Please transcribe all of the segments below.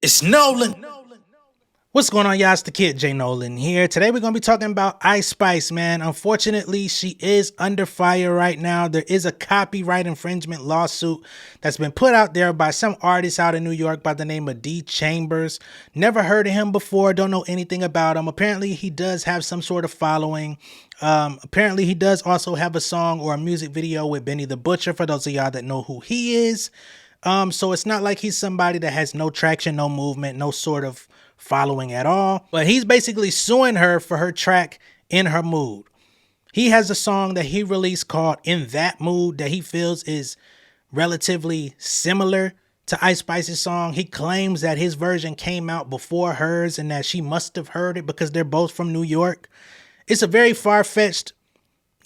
It's Nolan. What's going on, y'all? It's the kid, J Nolan here. Today we're going to be talking about Ice Spice, man. Unfortunately, she is under fire right now. There is a copyright infringement lawsuit that's been put out there by some artist out in New York by the name of D.Chamberz. Never heard of him before. Don't know anything about him. Apparently, he does have some sort of following. Apparently, he does also have a song or a music video with Benny the Butcher, for those of y'all that know who he is. So it's not like he's somebody that has no traction, no movement, no sort of following at all. But he's basically suing her for her track In Her Mood. He has a song that he released called In That Mood that he feels is relatively similar to Ice Spice's song. He claims that his version came out before hers and that she must have heard it because they're both from New York. It's a very far-fetched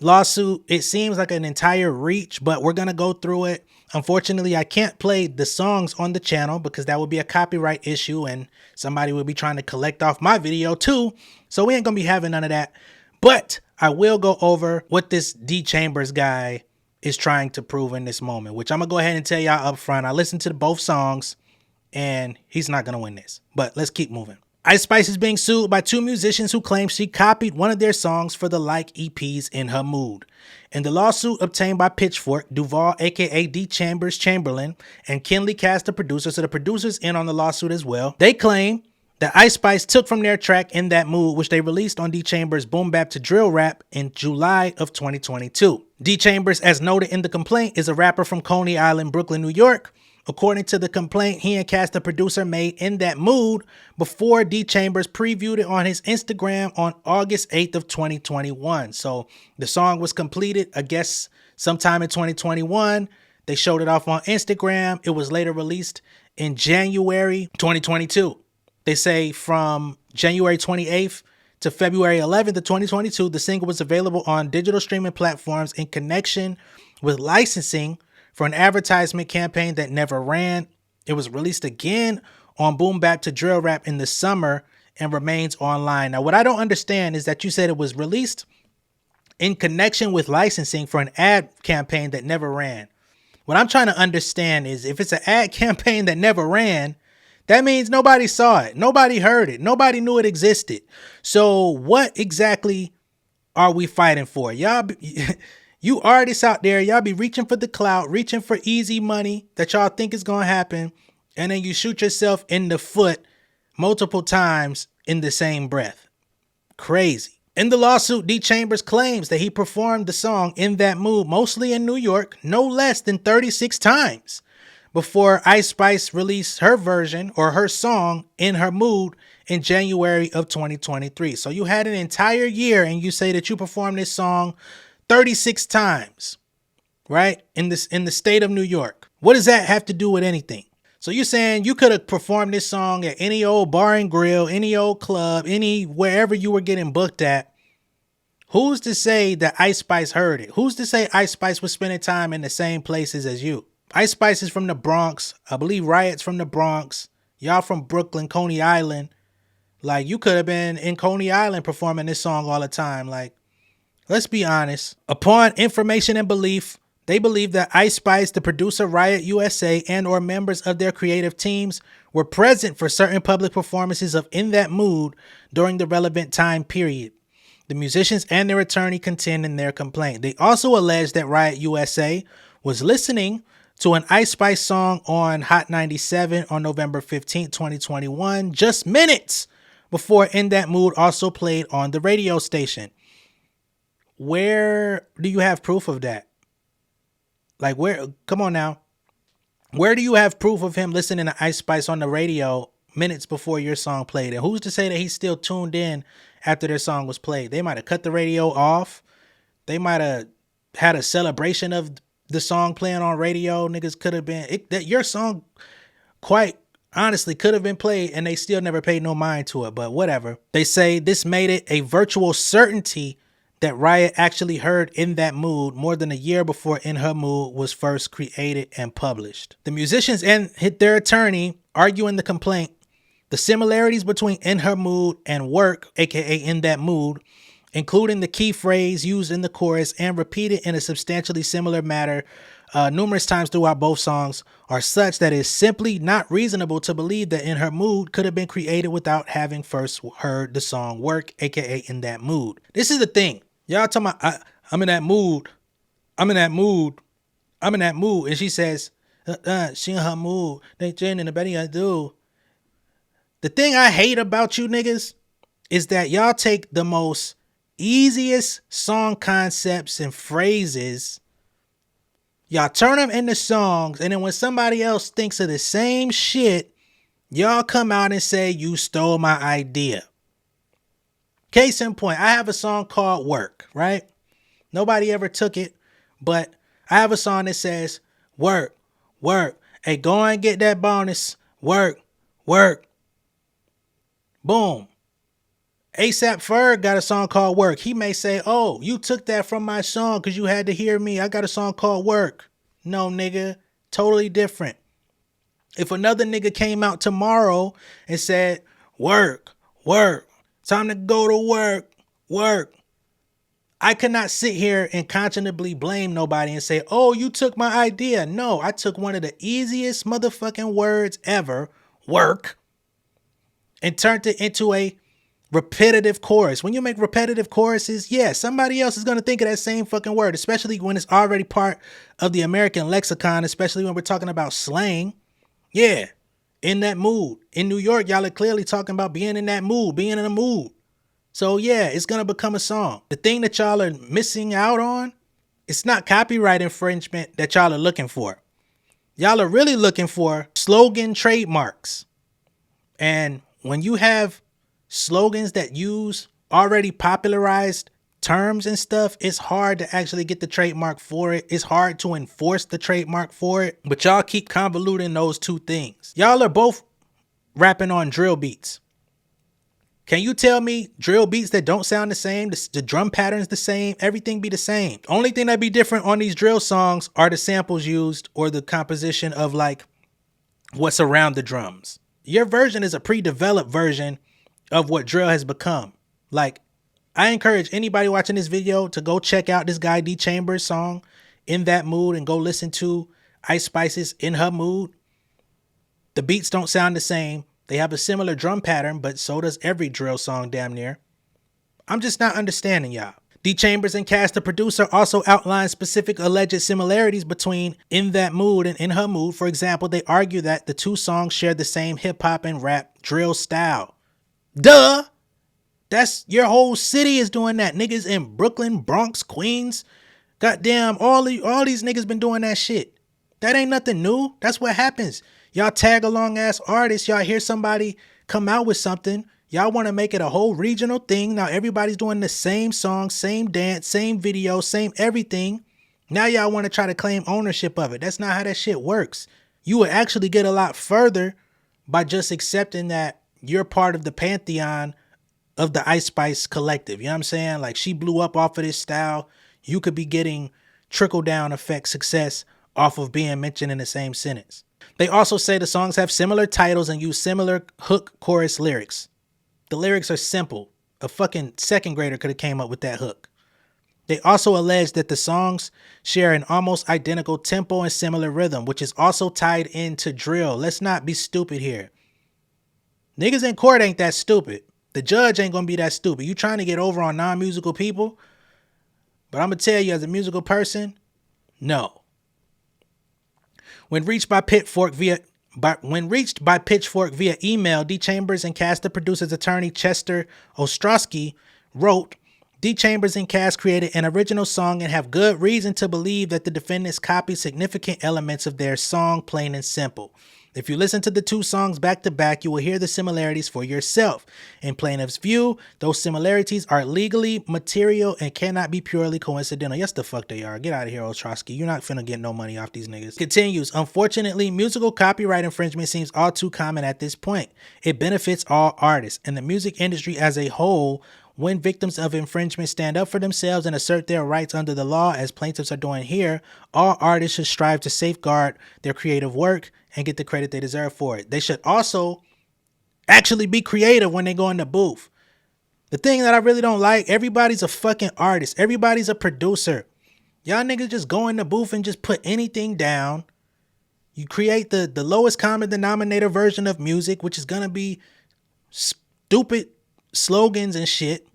lawsuit. It seems like an entire reach, but we're going to go through it. Unfortunately, I can't play the songs on the channel because that would be a copyright issue and somebody would be trying to collect off my video too. So we ain't going to be having none of that. But I will go over what this D.Chamberz guy is trying to prove in this moment, which I'm going to go ahead and tell y'all up front. I listened to both songs and he's not going to win this. But let's keep moving. Ice Spice is being sued by two musicians who claim she copied one of their songs for the like EPs In Her Mood. In the lawsuit obtained by Pitchfork, Duval, aka D.Chamberz Chamberlain, and Kinley Cass, the producer, so the producers in on the lawsuit as well, they claim that Ice Spice took from their track In That Mood, which they released on D.Chamberz' Boom Bap to Drill Rap in July of 2022. D.Chamberz, as noted in the complaint, is a rapper from Coney Island, Brooklyn, New York. According to the complaint, he and Cass, the producer, made In That Mood before D.Chamberz previewed it on his Instagram on August 8th of 2021. So the song was completed, I guess, sometime in 2021. They showed it off on Instagram. It was later released in January 2022. They say from January 28th to February 11th of 2022, the single was available on digital streaming platforms in connection with licensing for an advertisement campaign that never ran. It was released again on Boom Bap to Drill Rap in the summer and remains online. Now, what I don't understand is that you said it was released in connection with licensing for an ad campaign that never ran. What I'm trying to understand is if it's an ad campaign that never ran, that means nobody saw it, nobody heard it, nobody knew it existed. So what exactly are we fighting for? Y'all, you artists out there, y'all be reaching for the clout, reaching for easy money that y'all think is going to happen, and then you shoot yourself in the foot multiple times in the same breath. Crazy. In the lawsuit, D.Chamberz claims that he performed the song In That Mood, mostly in New York, no less than 36 times before Ice Spice released her version or her song In Her Mood in January of 2023. So you had an entire year and you say that you performed this song 36 times, right? In the state of New York. What does that have to do with anything? So you're saying you could have performed this song at any old bar and grill, any old club, any wherever you were getting booked at. Who's to say that Ice Spice heard it? Who's to say Ice Spice was spending time in the same places as you? Ice Spice is from the Bronx. I believe Riot's from the Bronx. Y'all from Brooklyn, Coney Island. Like, you could have been in Coney Island performing this song all the time. Like, let's be honest. Upon information and belief, they believe that Ice Spice, the producer, Riot USA, and or members of their creative teams were present for certain public performances of In That Mood during the relevant time period. The musicians and their attorney contend in their complaint. They also allege that Riot USA was listening to an Ice Spice song on Hot 97 on November 15, 2021, just minutes before In That Mood also played on the radio station. Where do you have proof of that? Like, where? Come on now. Where do you have proof of him listening to Ice Spice on the radio minutes before your song played? And who's to say that he's still tuned in after their song was played? They might have cut the radio off. They might have had a celebration of the song playing on radio. Niggas could have been that your song quite honestly could have been played and they still never paid no mind to it, but whatever. They say this made it a virtual certainty that Riot actually heard In That Mood more than a year before In Her Mood was first created and published. The musicians and their attorney argue in the complaint the similarities between In Her Mood and Work, aka In That Mood, including the key phrase used in the chorus and repeated in a substantially similar manner numerous times throughout both songs are such that it's simply not reasonable to believe that In Her Mood could have been created without having first heard the song Work, aka In That Mood. This is the thing. Y'all talking about, I'm in that mood. I'm in that mood. I'm in that mood. And she says, she in her mood. They Jen in the better I do. The thing I hate about you niggas is that y'all take the most easiest song concepts and phrases, y'all turn them into songs, and then when somebody else thinks of the same shit, y'all come out and say you stole my idea. Case in point, I have a song called Work, right? Nobody ever took it, but I have a song that says, work, work. Hey, go and get that bonus. Work, work. Boom. ASAP Ferg got a song called Work. He may say, oh, you took that from my song because you had to hear me. I got a song called Work. No, nigga. Totally different. If another nigga came out tomorrow and said, work, work. Time to go to work, work. I cannot sit here and conscionably blame nobody and say, oh, you took my idea. No, I took one of the easiest motherfucking words ever, work, and turned it into a repetitive chorus. When you make repetitive choruses, yeah, somebody else is going to think of that same fucking word, especially when it's already part of the American lexicon, especially when we're talking about slang. Yeah, in that mood. In New York, y'all are clearly talking about being in that mood, being in a mood. So yeah, it's going to become a song. The thing that y'all are missing out on, it's not copyright infringement that y'all are looking for. Y'all are really looking for slogan trademarks. And when you have slogans that use already popularized terms and stuff, it's hard to actually get the trademark for it. It's hard to enforce the trademark for it. But y'all keep convoluting those two things. Y'all are both rapping on drill beats. Can you tell me drill beats that don't sound the same, the drum patterns the same, everything be the same? The only thing that be different on these drill songs are the samples used or the composition of like what's around the drums. Your version is a pre-developed version of what drill has become. Like, I encourage anybody watching this video to go check out this guy D.Chamberz song, In That Mood, and go listen to Ice Spice's In Her Mood. The beats don't sound the same. They have a similar drum pattern, but so does every drill song damn near. I'm just not understanding y'all. D.Chamberz and Cass, the producer, also outlined specific alleged similarities between In That Mood and In Her Mood. For example, they argue that the two songs share the same hip-hop and rap drill style. Duh! That's your whole city is doing that. Niggas in Brooklyn, Bronx, Queens. Goddamn, all these niggas been doing that shit. That ain't nothing new. That's what happens. Y'all tag along ass artists. Y'all hear somebody come out with something. Y'all want to make it a whole regional thing. Now everybody's doing the same song, same dance, same video, same everything. Now y'all want to try to claim ownership of it. That's not how that shit works. You would actually get a lot further by just accepting that you're part of the pantheon of the Ice Spice collective. You know what I'm saying? Like, she blew up off of this style. You could be getting trickle-down effect success off of being mentioned in the same sentence. They also say the songs have similar titles and use similar hook chorus lyrics. The lyrics are simple. A fucking second grader could have came up with that hook. They also allege that the songs share an almost identical tempo and similar rhythm, which is also tied into drill. Let's not be stupid here. Niggas in court ain't that stupid. The judge ain't gonna be that stupid. You trying to get over on non-musical people? But I'm gonna tell you, as a musical person, no. When reached by Pitchfork via email, D.Chamberz and Cass, the producer's attorney Chester Ostrowski, wrote, D.Chamberz and Cass created an original song and have good reason to believe that the defendants copied significant elements of their song, plain and simple. If you listen to the two songs back to back, you will hear the similarities for yourself. In plaintiff's view, those similarities are legally material and cannot be purely coincidental. Yes, the fuck they are. Get out of here, Ostrowski. You're not finna get no money off these niggas. Continues. Unfortunately, musical copyright infringement seems all too common at this point. It benefits all artists and the music industry as a whole. When victims of infringement stand up for themselves and assert their rights under the law, as plaintiffs are doing here, all artists should strive to safeguard their creative work and get the credit they deserve for it. They should also actually be creative when they go in the booth. The thing that I really don't like, everybody's a fucking artist. Everybody's a producer. Y'all niggas just go in the booth and just put anything down. You create the lowest common denominator version of music, which is gonna be stupid slogans and shit.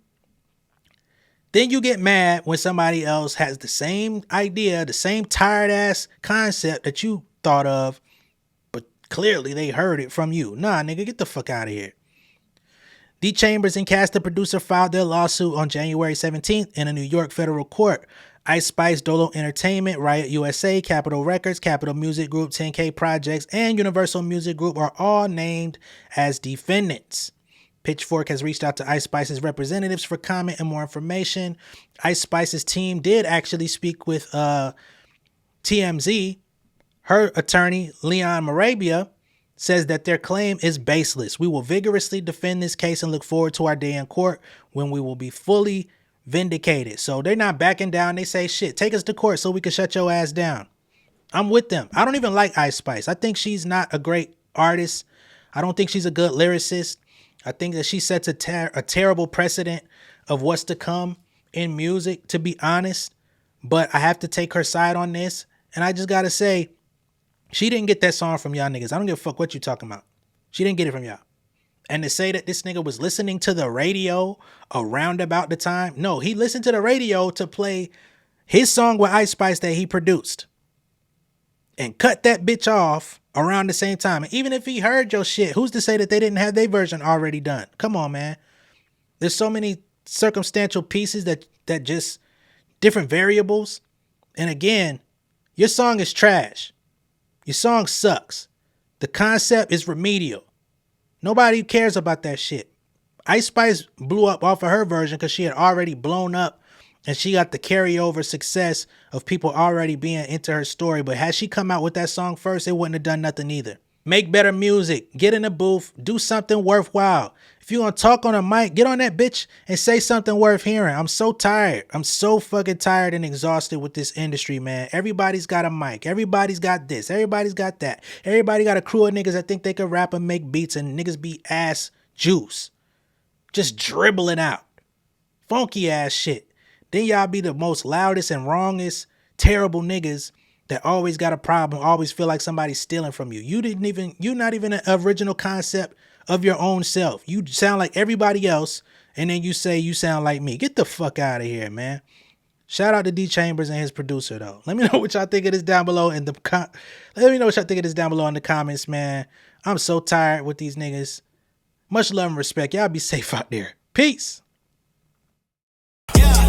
Then you get mad when somebody else has the same idea, the same tired ass concept that you thought of, but clearly they heard it from you. Nah, nigga, get the fuck out of here. D.Chamberz and Cast the producer filed their lawsuit on January 17th in a New York federal court. Ice Spice, Dolo Entertainment, Riot USA, Capitol Records, Capitol Music Group, 10K Projects, and Universal Music Group are all named as defendants. Pitchfork has reached out to Ice Spice's representatives for comment and more information. Ice Spice's team did actually speak with TMZ. Her attorney, Leon Marabia, says that their claim is baseless. We will vigorously defend this case and look forward to our day in court when we will be fully vindicated. So they're not backing down. They say, shit, take us to court so we can shut your ass down. I'm with them. I don't even like Ice Spice. I think she's not a great artist. I don't think she's a good lyricist. I think that she sets a terrible precedent of what's to come in music, to be honest. But I have to take her side on this. And I just got to say, she didn't get that song from y'all niggas. I don't give a fuck what you talking about. She didn't get it from y'all. And to say that this nigga was listening to the radio around about the time. No, he listened to the radio to play his song with Ice Spice that he produced. And cut that bitch off around the same time. And even if he heard your shit, who's to say that they didn't have their version already done? Come on, man. There's so many circumstantial pieces that just different variables. And again, your song is trash. Your song sucks. The concept is remedial. Nobody cares about that shit. Ice Spice blew up off of her version because she had already blown up and she got the carryover success of people already being into her story. But had she come out with that song first, it wouldn't have done nothing either. Make better music. Get in the booth. Do something worthwhile. If you gonna talk on a mic, get on that bitch and say something worth hearing. I'm so tired. I'm so fucking tired and exhausted with this industry, man. Everybody's got a mic. Everybody's got this. Everybody's got that. Everybody got a crew of niggas that think they can rap and make beats, and niggas be ass juice. Just dribbling out. Funky ass shit. Then y'all be the most loudest and wrongest, terrible niggas that always got a problem, always feel like somebody's stealing from you. You're not even an original concept of your own self. You sound like everybody else, and then you say you sound like me. Get the fuck out of here, man. Shout out to D.Chamberz and his producer, though. Let me know what y'all think of this down below in the comments, man. I'm so tired with these niggas. Much love and respect. Y'all be safe out there. Peace.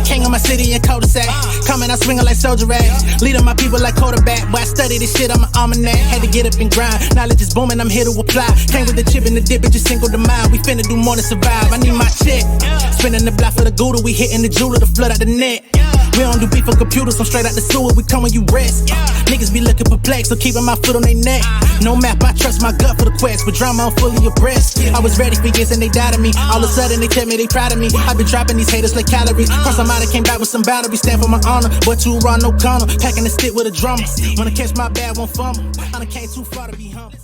King of my city and cul-de-sac. Coming out swinging like soldier rags. Leading my people like quarterback. Boy, I study this shit, I'm an almanac. Had to get up and grind. Knowledge is booming, I'm here to apply. Came with the chip and the dip, it just single the mind. We finna do more than survive. I need my check. Spinning the block for the Gouda. We hitting the jeweler to flood out the net. We don't do beef for computers, I'm straight out the sewer. We come when you rest. Niggas be looking perplexed, so keeping my foot on their neck. No map, I trust my gut for the quest. But drama, I'm fully abreast. I was ready for years and they doubted me. All of a sudden they tell me they proud of me. I've been dropping these haters like calories. Cross them out, I came back with some boundaries. Stand for my honor, but you run no corner. Packing the stick with a drummer. Wanna catch my bad, won't fumble. I done came too far to be humble.